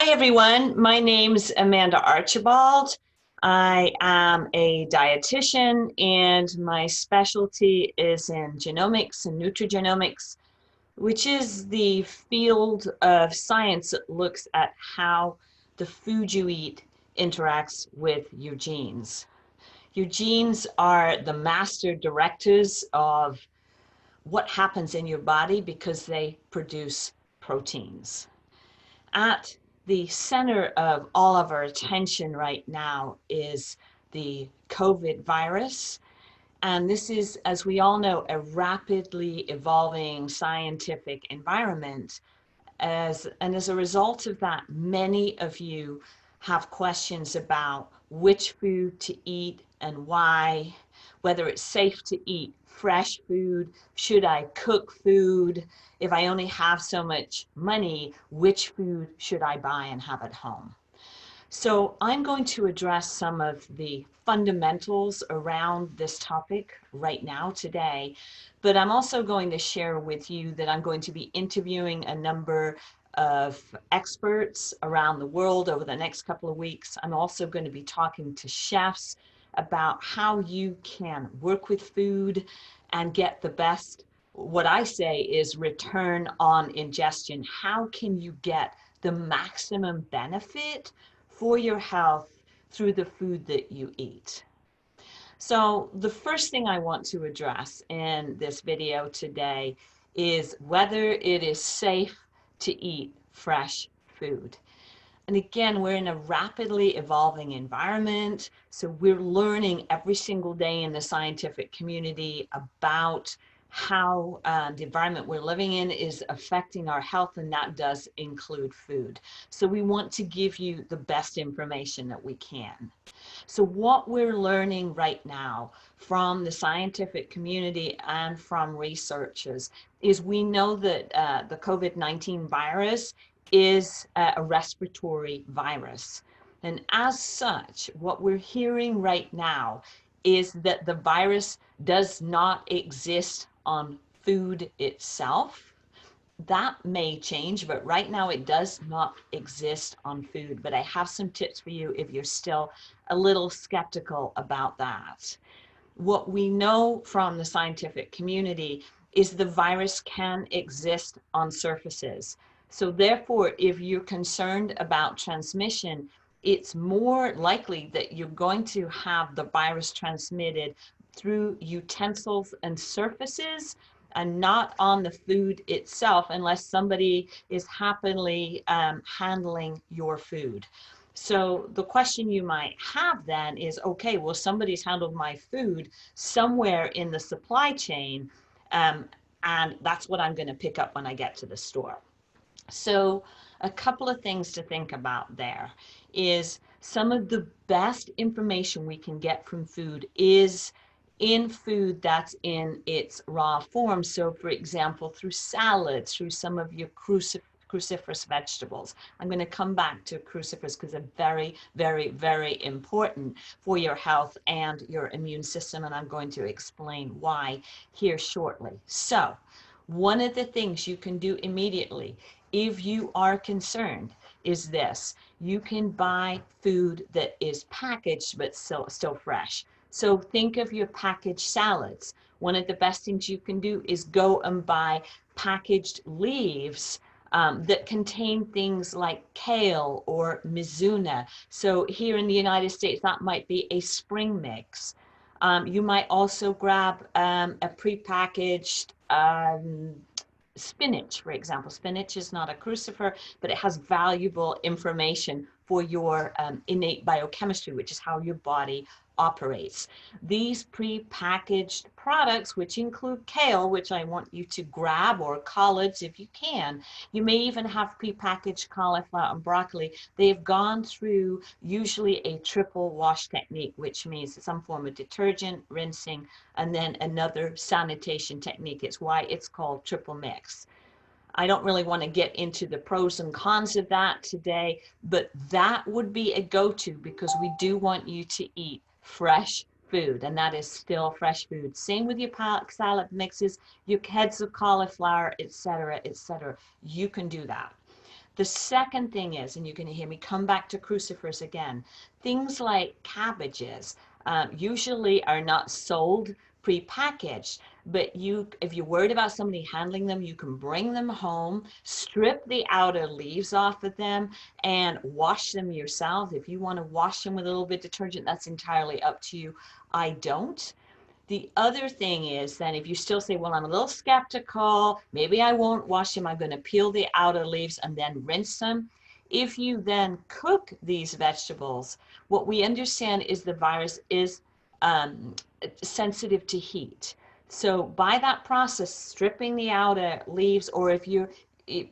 Hi, everyone. My name's Amanda Archibald. I am a dietitian, and my specialty is in genomics and nutrigenomics, which is the field of science that looks at how the food you eat interacts with your genes. Your genes are the master directors of what happens in your body because they produce proteins. At the center of all of our attention right now is the COVID virus. And this is, as we all know, a rapidly evolving scientific environment. And as a result of that, many of you have questions about which food to eat and why, whether it's safe to eat fresh food, should I cook food, if I only have so much money, which food should I buy and have at home? So I'm going to address some of the fundamentals around this topic right now today, but I'm also going to share with you that I'm going to be interviewing a number of experts around the world over the next couple of weeks. I'm also going to be talking to chefs about how you can work with food and get the best, what I say is return on ingestion. How can you get the maximum benefit for your health through the food that you eat? So the first thing I want to address in this video today is whether it is safe to eat fresh food. And again, we're in a rapidly evolving environment, so we're learning every single day in the scientific community about how the environment we're living in is affecting our health, and that does include food. So we want to give you the best information that we can. So what we're learning right now from the scientific community and from researchers is we know that the COVID-19 virus is a respiratory virus. And as such, what we're hearing right now is that the virus does not exist on food itself. That may change, but right now it does not exist on food. But I have some tips for you if you're still a little skeptical about that. What we know from the scientific community is the virus can exist on surfaces. So therefore, if you're concerned about transmission, it's more likely that you're going to have the virus transmitted through utensils and surfaces and not on the food itself, unless somebody is happily handling your food. So the question you might have then is, okay, well, somebody's handled my food somewhere in the supply chain, and that's what I'm going to pick up when I get to the store. So a couple of things to think about there is some of the best information we can get from food is in food that's in its raw form. So for example, through salads, through some of your cruciferous vegetables. I'm going to come back to cruciferous because they're very, very, very important for your health and your immune system, and I'm going to explain why here shortly. So one of the things you can do immediately if you are concerned is this: you can buy food that is packaged but still fresh. So think of your packaged salads. One of the best things you can do is go and buy packaged leaves that contain things like kale or mizuna. So here in the United States, that might be a spring mix. You might also grab a prepackaged spinach, for example. Spinach is not a crucifer, but it has valuable information for your innate biochemistry, which is how your body operates. These pre-packaged products, which include kale, which I want you to grab, or collards if you can. You may even have pre-packaged cauliflower and broccoli. They've gone through usually a triple wash technique, which means some form of detergent, rinsing, and then another sanitation technique. It's why it's called triple mix. I don't really want to get into the pros and cons of that today, but that would be a go-to because we do want you to eat fresh food, and that is still fresh food. Same with your salad mixes, your heads of cauliflower, etc., etc. You can do that. The second thing is, and you're going to hear me come back to crucifers again, things like cabbages usually are not sold pre-packaged, but if you're worried about somebody handling them, you can bring them home, strip the outer leaves off of them, and wash them yourself. If you want to wash them with a little bit of detergent, that's entirely up to you. I don't. The other thing is then if you still say, well, I'm a little skeptical, maybe I won't wash them, I'm going to peel the outer leaves and then rinse them. If you then cook these vegetables, what we understand is the virus is sensitive to heat. So by that process, stripping the outer leaves, or if you're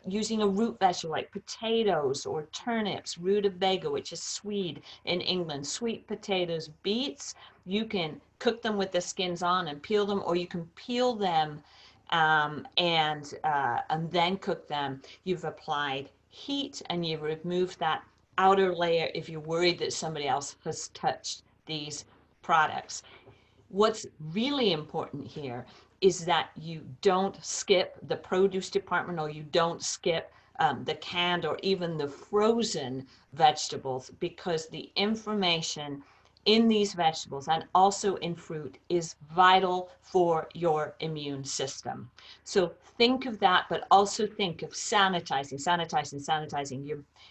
using a root vegetable like potatoes or turnips, rutabaga, which is Swede in England, sweet potatoes, beets, you can cook them with the skins on and peel them, or you can peel them and then cook them. You've applied heat and you've removed that outer layer if you're worried that somebody else has touched these products. What's really important here is that you don't skip the produce department, or you don't skip the canned or even the frozen vegetables, because the information in these vegetables and also in fruit is vital for your immune system. So think of that, but also think of sanitizing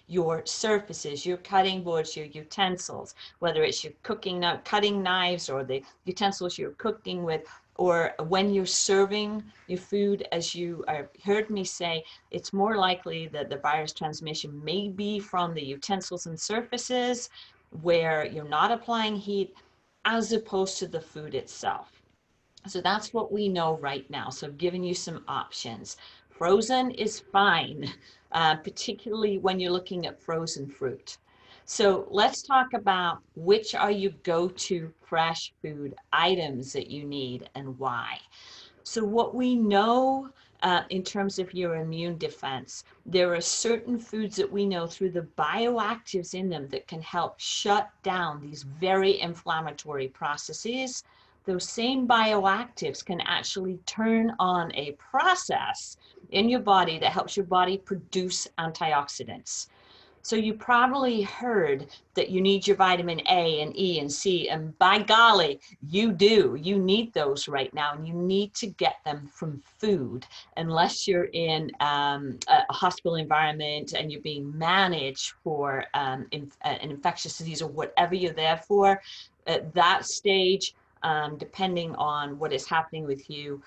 your surfaces, your cutting boards, your utensils, whether it's your cutting knives or the utensils you're cooking with, or when you're serving your food. As you heard me say, it's more likely that the virus transmission may be from the utensils and surfaces where you're not applying heat, as opposed to the food itself. So that's what we know right now. So I've given you some options. Frozen is fine, particularly when you're looking at frozen fruit. So let's talk about which are your go-to fresh food items that you need and why. So what we know in terms of your immune defense, there are certain foods that we know through the bioactives in them that can help shut down these very inflammatory processes. Those same bioactives can actually turn on a process in your body that helps your body produce antioxidants. So you probably heard that you need your vitamin A and E and C, and by golly, you do. You need those right now, and you need to get them from food, unless you're in a hospital environment and you're being managed for an infectious disease or whatever you're there for. At that stage, depending on what is happening with you,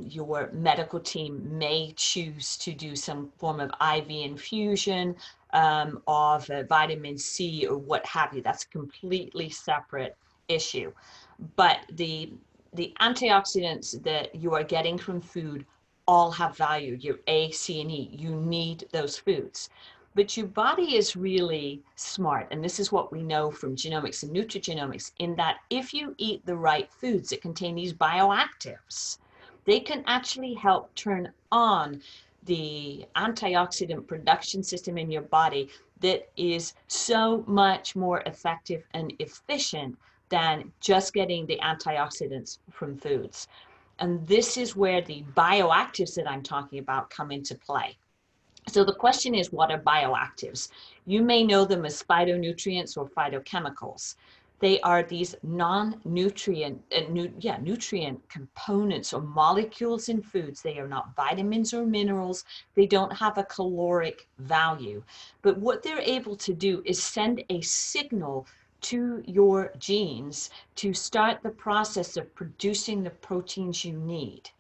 your medical team may choose to do some form of IV infusion of vitamin C or what have you. That's a completely separate issue. But the antioxidants that you are getting from food all have value. Your A, C, and E. You need those foods. But your body is really smart, and this is what we know from genomics and nutrigenomics, in that if you eat the right foods that contain these bioactives, they can actually help turn on the antioxidant production system in your body that is so much more effective and efficient than just getting the antioxidants from foods. And this is where the bioactives that I'm talking about come into play. So the question is, what are bioactives? You may know them as phytonutrients or phytochemicals. They are these non-nutrient nutrient components or molecules in foods. They are not vitamins or minerals. They don't have a caloric value. But what they're able to do is send a signal to your genes to start the process of producing the proteins you need.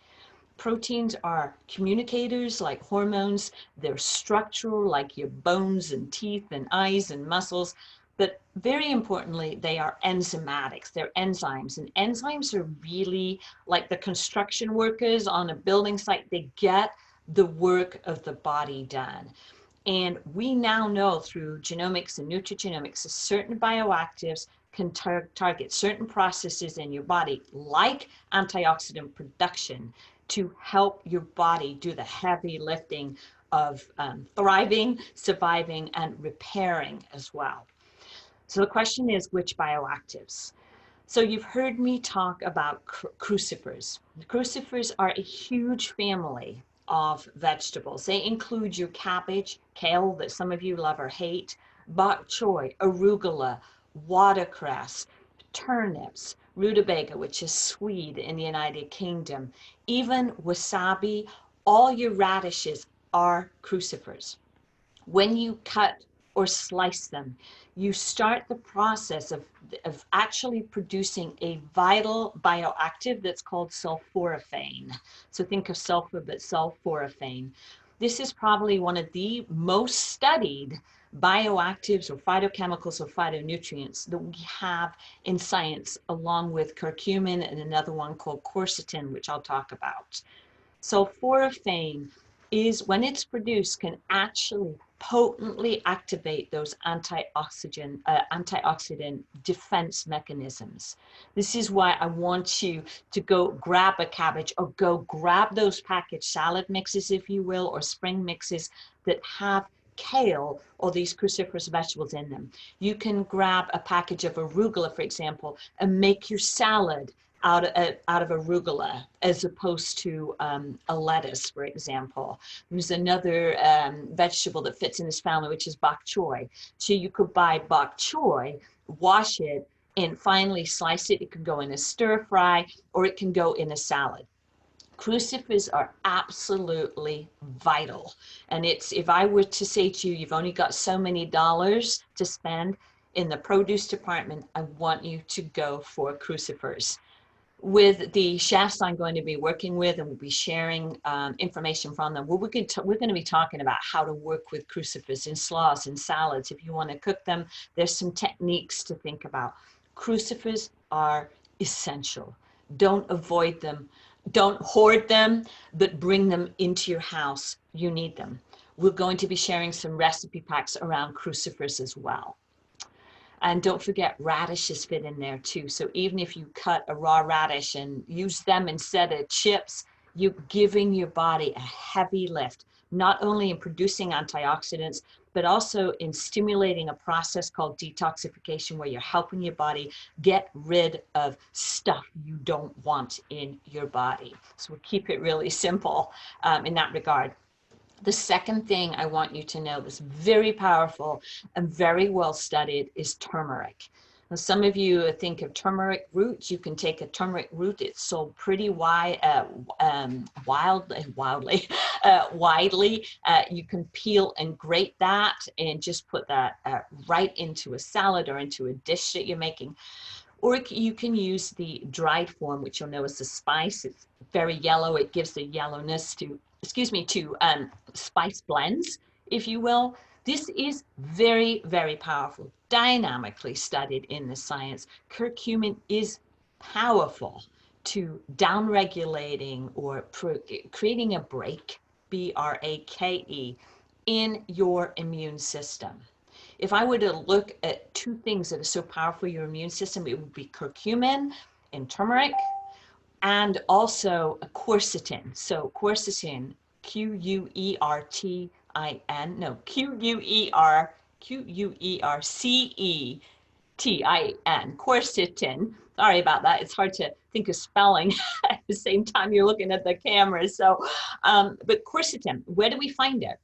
Proteins are communicators like hormones. They're structural like your bones and teeth and eyes and muscles. But very importantly, they are enzymatics. They're enzymes. And enzymes are really like the construction workers on a building site. They get the work of the body done. And we now know through genomics and nutrigenomics that certain bioactives can target certain processes in your body, like antioxidant production, to help your body do the heavy lifting of thriving, surviving, and repairing as well. So the question is, which bioactives? So you've heard me talk about crucifers. Crucifers are a huge family of vegetables. They include your cabbage, kale that some of you love or hate, bok choy, arugula, watercress, turnips, rutabaga, which is swede in the United Kingdom, even wasabi. All your radishes are crucifers. When you cut or slice them, you start the process of actually producing a vital bioactive that's called sulforaphane. So think of sulfur, but sulforaphane. This is probably one of the most studied bioactives or phytochemicals or phytonutrients that we have in science, along with curcumin and another one called quercetin, which I'll talk about. Sulforaphane is, when it's produced, can actually potently activate those antioxidant defense mechanisms. This is why I want you to go grab a cabbage or go grab those packaged salad mixes, if you will, or spring mixes that have kale or these cruciferous vegetables in them. You can grab a package of arugula, for example, and make your salad out of arugula as opposed to a lettuce, for example. There's another vegetable that fits in this family, which is bok choy. So you could buy bok choy, wash it, and finely slice it. It could go in a stir fry or it can go in a salad. Crucifers are absolutely vital. And it's, if I were to say to you, you've only got so many dollars to spend in the produce department, I want you to go for crucifers. With the chefs I'm going to be working with, and we'll be sharing information from them, we're going to be talking about how to work with crucifers in slaws and salads. If you want to cook them, there's some techniques to think about. Crucifers are essential. Don't avoid them. Don't hoard them, but bring them into your house. You need them. We're going to be sharing some recipe packs around crucifers as well. And don't forget, radishes fit in there too. So even if you cut a raw radish and use them instead of chips, you're giving your body a heavy lift, not only in producing antioxidants, but also in stimulating a process called detoxification, where you're helping your body get rid of stuff you don't want in your body. So we'll keep it really simple in that regard. The second thing I want you to know that's very powerful and very well studied is turmeric. Now, some of you think of turmeric roots. You can take a turmeric root. It's sold pretty widely. You can peel and grate that and just put that right into a salad or into a dish that you're making. Or you can use the dried form, which you'll know is a spice. It's very yellow. It gives the yellowness to spice blends, if you will. This is very, very powerful, dynamically studied in the science. Curcumin is powerful to downregulating or creating a brake, B-R-A-K-E, in your immune system. If I were to look at two things that are so powerful for your immune system, it would be curcumin and turmeric, and also a quercetin. So quercetin, Q-U-E-R-T-I-N, no, Q-U-E-R-C-E-T-I-N, quercetin. Sorry about that. It's hard to think of spelling at the same time you're looking at the camera. So, but quercetin, where do we find it?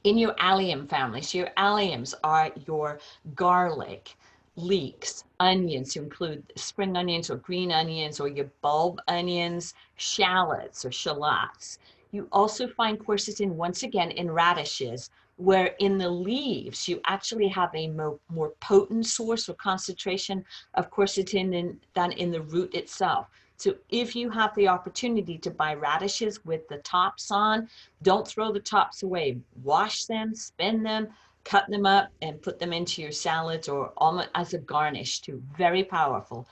In your allium family. So your alliums are your garlic, leeks, onions, to include spring onions or green onions, or your bulb onions, shallots or shallots. You also find quercetin once again in radishes, where in the leaves you actually have a more potent source or concentration of quercetin than in the root itself. So if you have the opportunity to buy radishes with the tops on, don't throw the tops away. Wash them, spin them, cut them up, and put them into your salads or almost as a garnish too. Very powerful.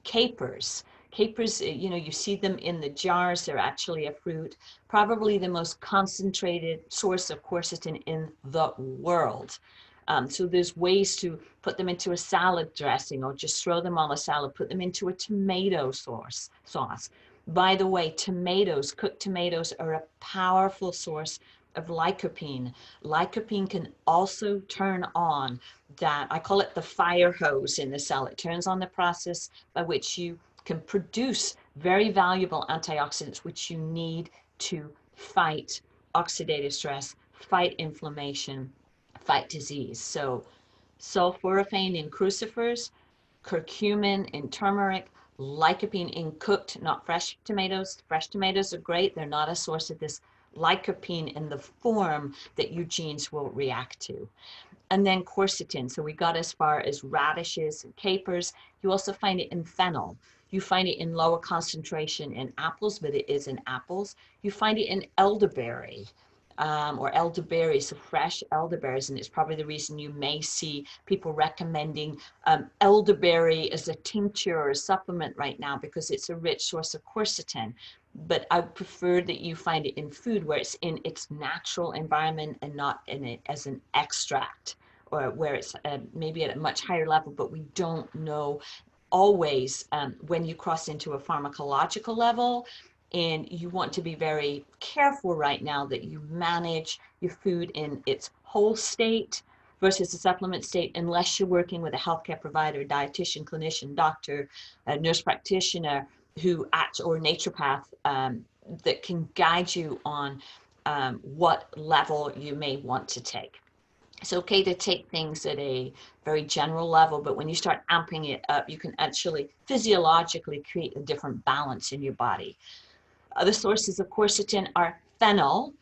Capers. Capers, you see them in the jars. They're actually a fruit. Probably the most concentrated source of quercetin in the world. So there's ways to put them into a salad dressing, or just throw them on a salad, put them into a tomato sauce. By the way, cooked tomatoes are a powerful source of lycopene. Lycopene can also turn on that, I call it the fire hose in the cell. It turns on the process by which you can produce very valuable antioxidants, which you need to fight oxidative stress, fight inflammation, fight disease. So sulforaphane in crucifers, curcumin in turmeric, lycopene in cooked, not fresh tomatoes. Fresh tomatoes are great. They're not a source of this lycopene in the form that your genes will react to. And then quercetin. So we got as far as radishes and capers. You also find it in fennel. You find it in lower concentration in apples, but it is in apples. You find it in elderberry. Or elderberry, so fresh elderberries, and it's probably the reason you may see people recommending elderberry as a tincture or a supplement right now, because it's a rich source of quercetin. But I prefer that you find it in food where it's in its natural environment and not in it as an extract, or where it's maybe at a much higher level, but we don't know always when you cross into a pharmacological level. And you want to be very careful right now that you manage your food in its whole state versus a supplement state, unless you're working with a healthcare provider, dietitian, clinician, doctor, a nurse practitioner who act, or naturopath, that can guide you on what level you may want to take. It's okay to take things at a very general level, but when you start amping it up, you can actually physiologically create a different balance in your body. Other sources of quercetin are fennel,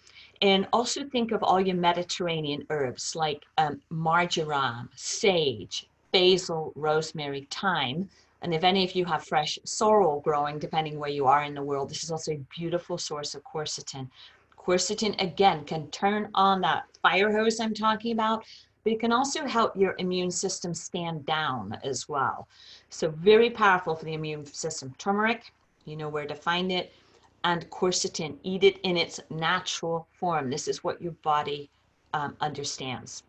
and also think of all your Mediterranean herbs like marjoram, sage, basil, rosemary, thyme. And if any of you have fresh sorrel growing, depending where you are in the world, this is also a beautiful source of quercetin. Quercetin, again, can turn on that fire hose I'm talking about, but it can also help your immune system stand down as well. So very powerful for the immune system. Turmeric, you know where to find it, and quercetin, eat it in its natural form. This is what your body understands.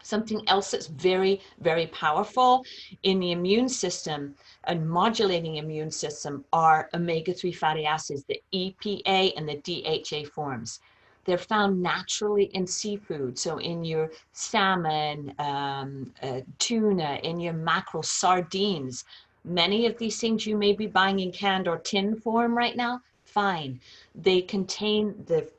Something else that's very, very powerful in the immune system and modulating immune system are omega-3 fatty acids, the EPA and the DHA forms. They're found naturally in seafood, so in your salmon, tuna, in your mackerel, sardines. Many of these things you may be buying in canned or tin form right now, fine. They contain the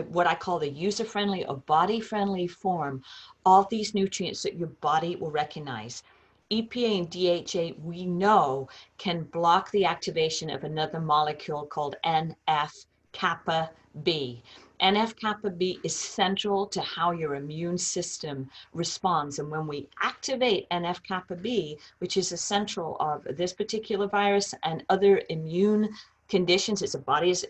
what I call the user-friendly or body-friendly form, all these nutrients that your body will recognize. EPA and DHA, we know, can block the activation of another molecule called NF-kappa B. NF-kappa B is central to how your immune system responds. And when we activate NF-kappa B, which is essential of this particular virus and other immune conditions, it's a body's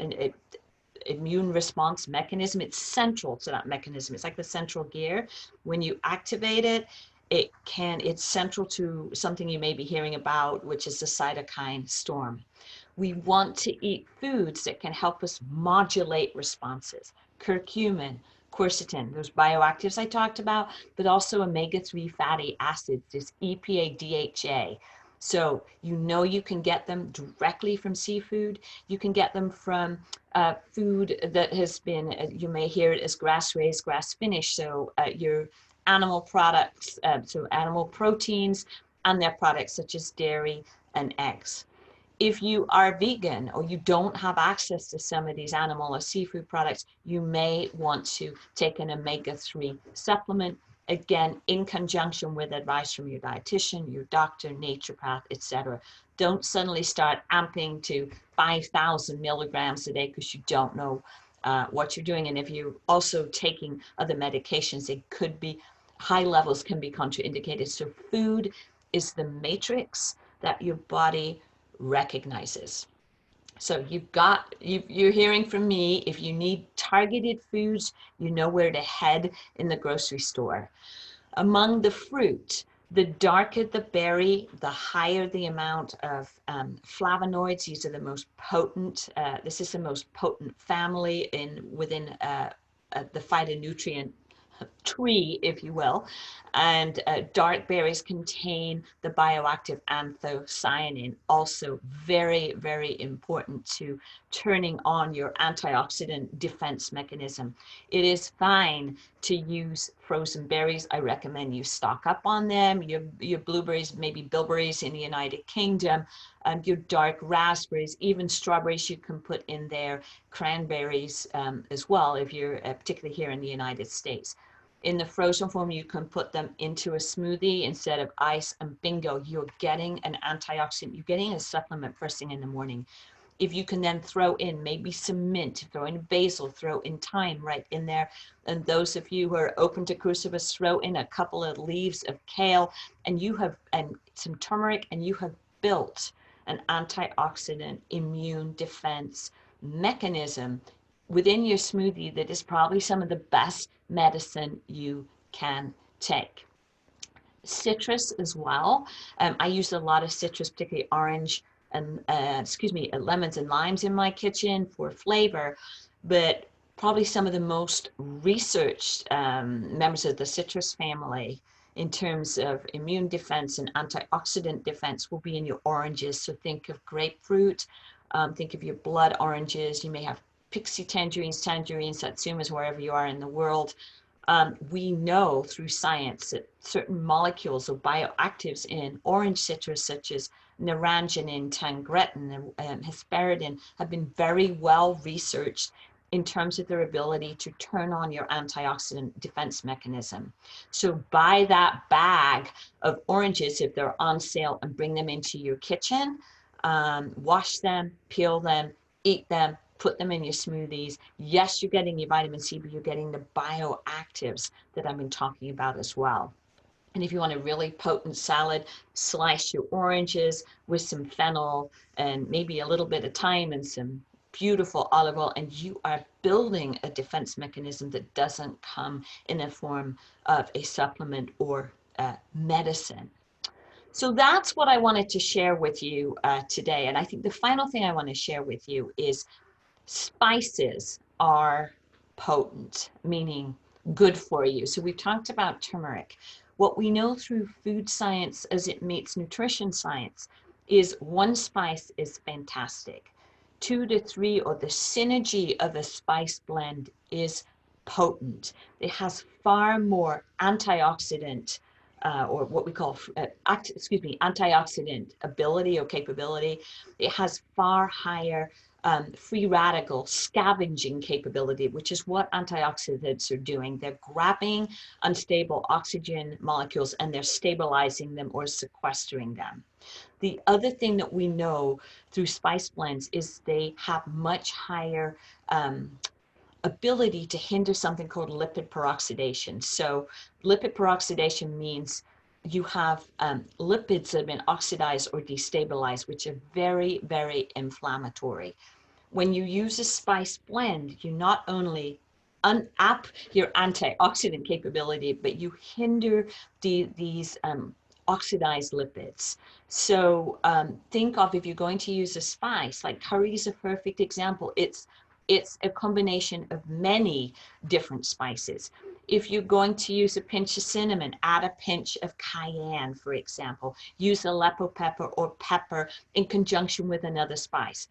immune response mechanism. It's central to that mechanism. It's like the central gear. When you activate it, it's central to something you may be hearing about, which is the cytokine storm. We want to eat foods that can help us modulate responses. Curcumin, quercetin, those bioactives I talked about, but also omega-3 fatty acids, this EPA, DHA. So you know you can get them directly from seafood. You can get them from food that has been, you may hear it as grass-raised, grass-finished. So your animal products, so animal proteins and their products such as dairy and eggs. If you are vegan or you don't have access to some of these animal or seafood products, you may want to take an omega-3 supplement, again, in conjunction with advice from your dietitian, your doctor, naturopath, etc. Don't suddenly start amping to 5,000 milligrams a day because you don't know what you're doing. And if you're also taking other medications, it could be, high levels can be contraindicated. So food is the matrix that your body recognizes. So you're hearing from me. If you need targeted foods, you know where to head in the grocery store. Among the fruit, the darker the berry, the higher the amount of flavonoids. These are the most potent. This is the most potent family within the phytonutrient tree, if you will. And dark berries contain the bioactive anthocyanin, also very, very important to turning on your antioxidant defense mechanism. It is fine to use frozen berries, I recommend you stock up on them. Your blueberries, maybe bilberries in the United Kingdom, your dark raspberries, even strawberries you can put in there, cranberries as well, if you're particularly here in the United States. In the frozen form, you can put them into a smoothie instead of ice, and bingo, you're getting an antioxidant, you're getting a supplement first thing in the morning. If you can then throw in maybe some mint, throw in basil, throw in thyme right in there. And those of you who are open to crucifix, throw in a couple of leaves of kale and some turmeric, and you have built an antioxidant immune defense mechanism within your smoothie that is probably some of the best medicine you can take. Citrus as well. I use a lot of citrus, particularly orange and lemons and limes in my kitchen for flavor, but probably some of the most researched members of the citrus family in terms of immune defense and antioxidant defense will be in your oranges. So think of grapefruit, think of your blood oranges. You may have pixie tangerines, satsumas, wherever you are in the world. We know through science that certain molecules or bioactives in orange citrus, such as narangenin, tangretin, and hesperidin, have been very well researched in terms of their ability to turn on your antioxidant defense mechanism. So buy that bag of oranges if they're on sale and bring them into your kitchen. Wash them, peel them, eat them, put them in your smoothies. Yes, you're getting your vitamin C, but you're getting the bioactives that I've been talking about as well. And if you want a really potent salad, slice your oranges with some fennel and maybe a little bit of thyme and some beautiful olive oil, and you are building a defense mechanism that doesn't come in the form of a supplement or medicine. So that's what I wanted to share with you today. And I think the final thing I want to share with you is spices are potent, meaning good for you. So we've talked about turmeric. What we know through food science as it meets nutrition science is one spice is fantastic. 2 to 3, or the synergy of a spice blend, is potent. It has far more antioxidant or what we call, antioxidant ability or capability. It has far higher free radical scavenging capability, which is what antioxidants are doing. They're grabbing unstable oxygen molecules and they're stabilizing them or sequestering them. The other thing that we know through spice blends is they have much higher ability to hinder something called lipid peroxidation. So lipid peroxidation means you have lipids that have been oxidized or destabilized, which are very, very inflammatory. When you use a spice blend, you not only up your antioxidant capability, but you hinder these oxidized lipids. So think of, if you're going to use a spice, like curry is a perfect example. It's a combination of many different spices. If you're going to use a pinch of cinnamon, add a pinch of cayenne, for example. Use Aleppo pepper or pepper in conjunction with another spice.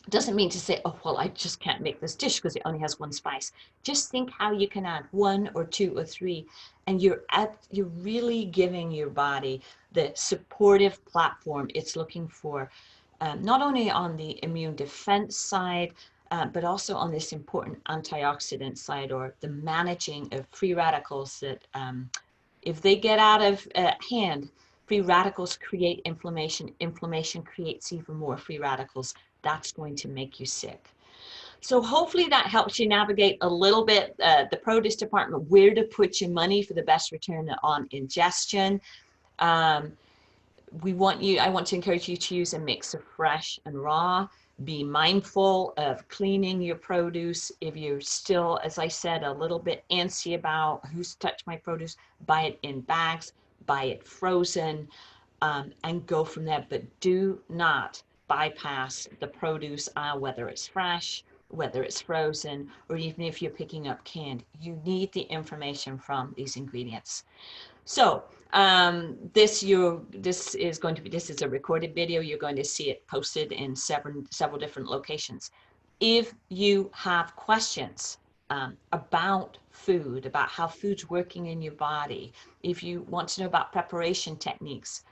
Doesn't mean to say, oh, well, I just can't make this dish because it only has one spice. Just think how you can add 1 or 2 or 3, and you're really giving your body the supportive platform it's looking for, not only on the immune defense side, but also on this important antioxidant side, or the managing of free radicals that if they get out of hand, free radicals create inflammation. Inflammation creates even more free radicals. That's going to make you sick. So hopefully that helps you navigate a little bit the produce department, where to put your money for the best return on ingestion. I want to encourage you to use a mix of fresh and raw. Be mindful of cleaning your produce. If you're still, as I said, a little bit antsy about who's touched my produce, buy it in bags, buy it frozen, and go from there. But do not bypass the produce aisle, whether it's fresh, whether it's frozen, or even if you're picking up canned. You need the information from these ingredients. So this is a recorded video. You're going to see it posted in several different locations. If you have questions about food, about how food's working in your body. If you want to know about preparation techniques,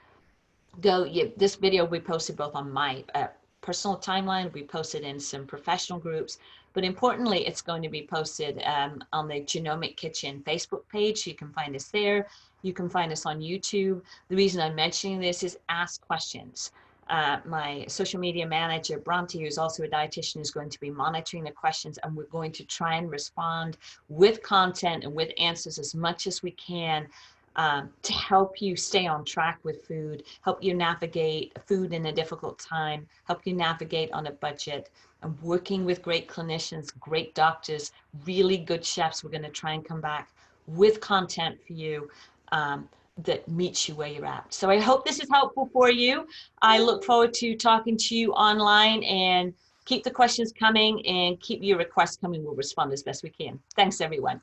this video we posted both on my personal timeline, we posted in some professional groups, but importantly, it's going to be posted on the Genomic Kitchen Facebook page. You can find us there. You can find us on YouTube. The reason I'm mentioning this is ask questions. My social media manager, Bronte, who's also a dietitian, is going to be monitoring the questions, and we're going to try and respond with content and with answers as much as we can to help you stay on track with food, help you navigate food in a difficult time, help you navigate on a budget, and working with great clinicians, great doctors, really good chefs. We're going to try and come back with content for you that meets you where you're at. So I hope this is helpful for you. I look forward to talking to you online, and keep the questions coming and keep your requests coming. We'll respond as best we can. Thanks, everyone.